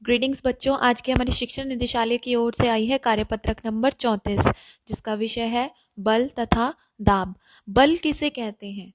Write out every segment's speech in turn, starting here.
Greetings बच्चों, आज की हमारी शिक्षा निदेशालय की ओर से आई है कार्यपत्रक नंबर 34, जिसका विषय है बल तथा दाब। बल किसे कहते हैं?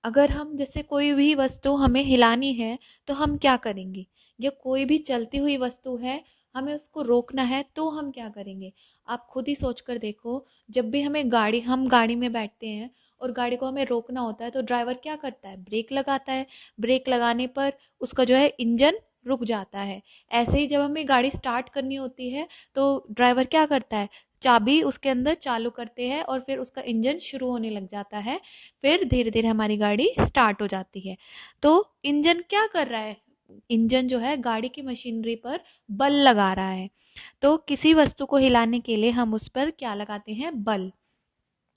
अगर हम जैसे कोई भी वस्तु हमें हिलानी है तो हम क्या करेंगे, या कोई भी चलती हुई वस्तु है हमें उसको रोकना है तो हम क्या करेंगे? आप खुद ही सोच कर देखो, जब भी हम गाड़ी में बैठते हैं और गाड़ी को हमें रोकना होता है तो ड्राइवर क्या करता है? ब्रेक लगाता है। ब्रेक लगाने पर उसका जो है इंजन रुक जाता है। ऐसे ही जब हमें गाड़ी स्टार्ट करनी होती है तो ड्राइवर क्या करता है? चाबी उसके अंदर चालू करते हैं और फिर उसका इंजन शुरू होने लग जाता है। फिर धीरे धीरे हमारी गाड़ी स्टार्ट हो जाती है। तो इंजन क्या कर रहा है? इंजन जो है गाड़ी की मशीनरी पर बल लगा रहा है। तो किसी वस्तु को हिलाने के लिए हम उस पर क्या लगाते हैं? बल।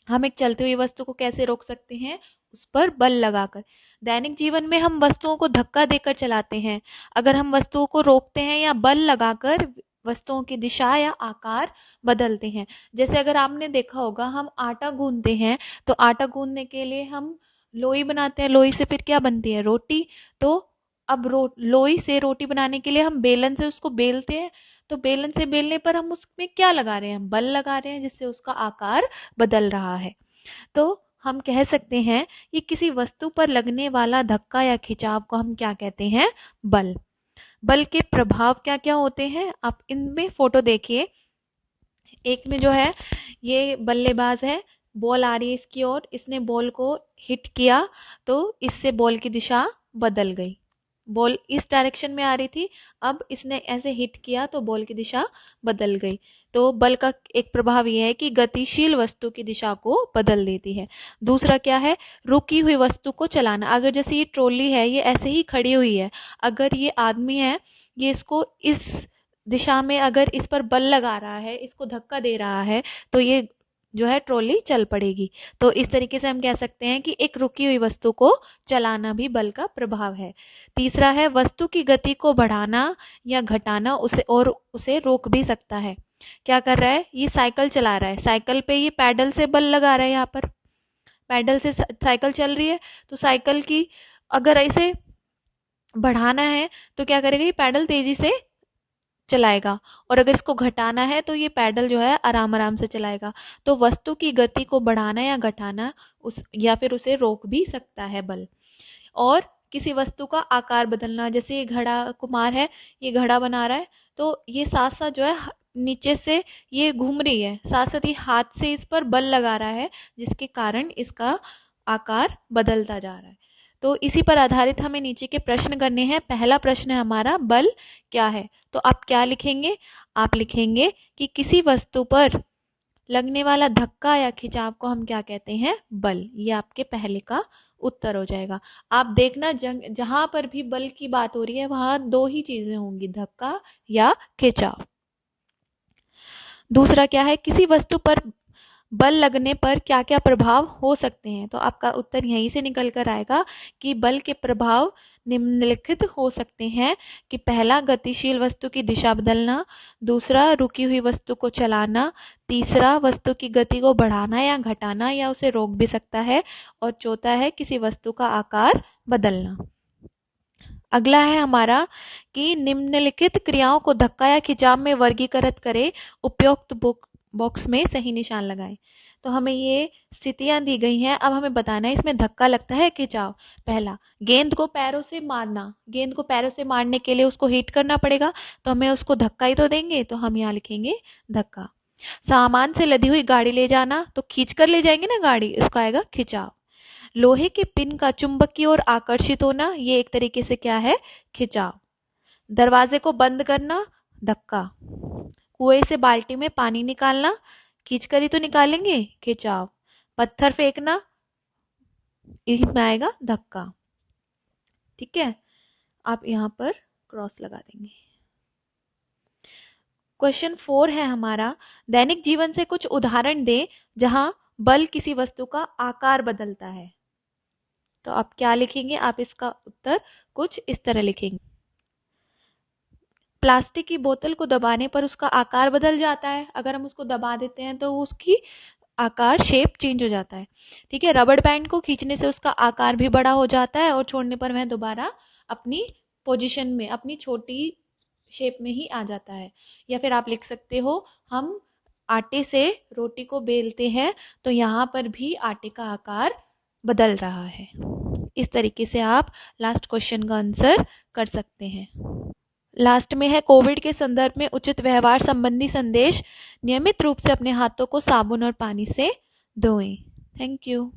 हम एक चलती हुई वस्तु को कैसे रोक सकते हैं? उस पर बल लगाकर। दैनिक जीवन में हम वस्तुओं को धक्का देकर चलाते हैं। अगर हम वस्तुओं को रोकते हैं या बल लगाकर वस्तुओं की दिशा या आकार बदलते हैं। जैसे अगर आपने देखा होगा, हम आटा गूंदते हैं तो आटा गूंदने के लिए हम लोई बनाते हैं। लोई से फिर क्या बनती है? रोटी। तो अब लोई से रोटी बनाने के लिए हम बेलन से उसको बेलते हैं। तो बेलन से बेलने पर हम उसमें क्या लगा रहे हैं? बल लगा रहे हैं, जिससे उसका आकार बदल रहा है। तो हम कह सकते हैं कि किसी वस्तु पर लगने वाला धक्का या खिंचाव को हम क्या कहते हैं? बल। बल के प्रभाव क्या क्या होते हैं, आप इनमें फोटो देखिए। एक में जो है ये बल्लेबाज है, बॉल आ रही है इसकी ओर, इसने बॉल को हिट किया तो इससे बॉल की दिशा बदल गई। बॉल इस डायरेक्शन में आ रही थी, अब इसने ऐसे हिट किया तो बॉल की दिशा बदल गई। तो बल का एक प्रभाव यह है कि गतिशील वस्तु की दिशा को बदल देती है। दूसरा क्या है? रुकी हुई वस्तु को चलाना। अगर जैसे ये ट्रॉली है, ये ऐसे ही खड़ी हुई है, अगर ये आदमी है, ये इसको इस दिशा में अगर इस पर बल लगा रहा है, इसको धक्का दे रहा है, तो ये जो है ट्रॉली चल पड़ेगी। तो इस तरीके से हम कह सकते हैं कि एक रुकी हुई वस्तु को चलाना भी बल का प्रभाव है। तीसरा है वस्तु की गति को बढ़ाना या घटाना, उसे रोक भी सकता है। क्या कर रहा है? ये साइकिल चला रहा है, साइकिल पे ये पैडल से बल लगा रहा है। यहाँ पर पैडल से साइकिल चल रही है, तो साइकिल की अगर इसे बढ़ाना है तो क्या करेगा? ये पैडल तेजी से चलाएगा, और अगर इसको घटाना है तो ये पैडल जो है आराम आराम से चलाएगा। तो वस्तु की गति को बढ़ाना या घटाना या फिर उसे रोक भी सकता है बल। और किसी वस्तु का आकार बदलना, जैसे ये घड़ा कुम्हार है, ये घड़ा बना रहा है, तो ये साथ साथ जो है नीचे से ये घूम रही है, साथ साथ ये हाथ से इस पर बल लगा रहा है, जिसके कारण इसका आकार बदलता जा रहा है। तो इसी पर आधारित हमें नीचे के प्रश्न करने हैं। पहला प्रश्न है हमारा, बल क्या है? तो आप क्या लिखेंगे? आप लिखेंगे कि किसी वस्तु पर लगने वाला धक्का या खिंचाव को हम क्या कहते हैं? बल। ये आपके पहले का उत्तर हो जाएगा। आप देखना, जहां पर भी बल की बात हो रही है वहां दो ही चीजें होंगी, धक्का या खिंचाव। दूसरा क्या है? किसी वस्तु पर बल लगने पर क्या क्या प्रभाव हो सकते हैं? तो आपका उत्तर यहीं से निकल कर आएगा कि बल के प्रभाव निम्नलिखित हो सकते हैं कि पहला, गतिशील वस्तु की दिशा बदलना। दूसरा, रुकी हुई वस्तु को चलाना। तीसरा, वस्तु की गति को बढ़ाना या घटाना या उसे रोक भी सकता है। और चौथा है किसी वस्तु का आकार बदलना। अगला है हमारा कि निम्नलिखित क्रियाओं को धक्का या खिंचाव में वर्गीकृत करें, उपयुक्त बॉक्स में सही निशान लगाएं। तो हमें ये स्थितियां दी गई हैं, अब हमें बताना है इसमें धक्का लगता है खिंचाव। पहला, गेंद को पैरों से मारना। गेंद को पैरों से मारने के लिए उसको हिट करना पड़ेगा, तो हमें उसको धक्का ही तो देंगे, तो हम यहाँ लिखेंगे धक्का। सामान से लदी हुई गाड़ी ले जाना, तो खींच कर ले जाएंगे ना गाड़ी, इसका आएगा खिंचाव। लोहे के पिन का चुंबक की ओर आकर्षित होना, ये एक तरीके से क्या है? खिंचाव। दरवाजे को बंद करना, धक्का। कुएं से बाल्टी में पानी निकालना, खींच कर ही तो निकालेंगे, खिंचाव। पत्थर फेंकना, इसमें आएगा धक्का। ठीक है, आप यहाँ पर क्रॉस लगा देंगे। क्वेश्चन 4 है हमारा, दैनिक जीवन से कुछ उदाहरण दें जहां बल किसी वस्तु का आकार बदलता है। तो आप क्या लिखेंगे? आप इसका उत्तर कुछ इस तरह लिखेंगे। प्लास्टिक की बोतल को दबाने पर उसका आकार बदल जाता है। अगर हम उसको दबा देते हैं तो उसकी आकार, शेप चेंज हो जाता है। ठीक है, रबड़ बैंड को खींचने से उसका आकार भी बड़ा हो जाता है और छोड़ने पर वह दोबारा अपनी पोजीशन में, अपनी छोटी शेप में ही आ जाता है। या फिर आप लिख सकते हो, हम आटे से रोटी को बेलते हैं तो यहाँ पर भी आटे का आकार बदल रहा है। इस तरीके से आप लास्ट क्वेश्चन का आंसर कर सकते हैं। लास्ट में है, कोविड के संदर्भ में उचित व्यवहार संबंधी संदेश, नियमित रूप से अपने हाथों को साबुन और पानी से धोएं। Thank you.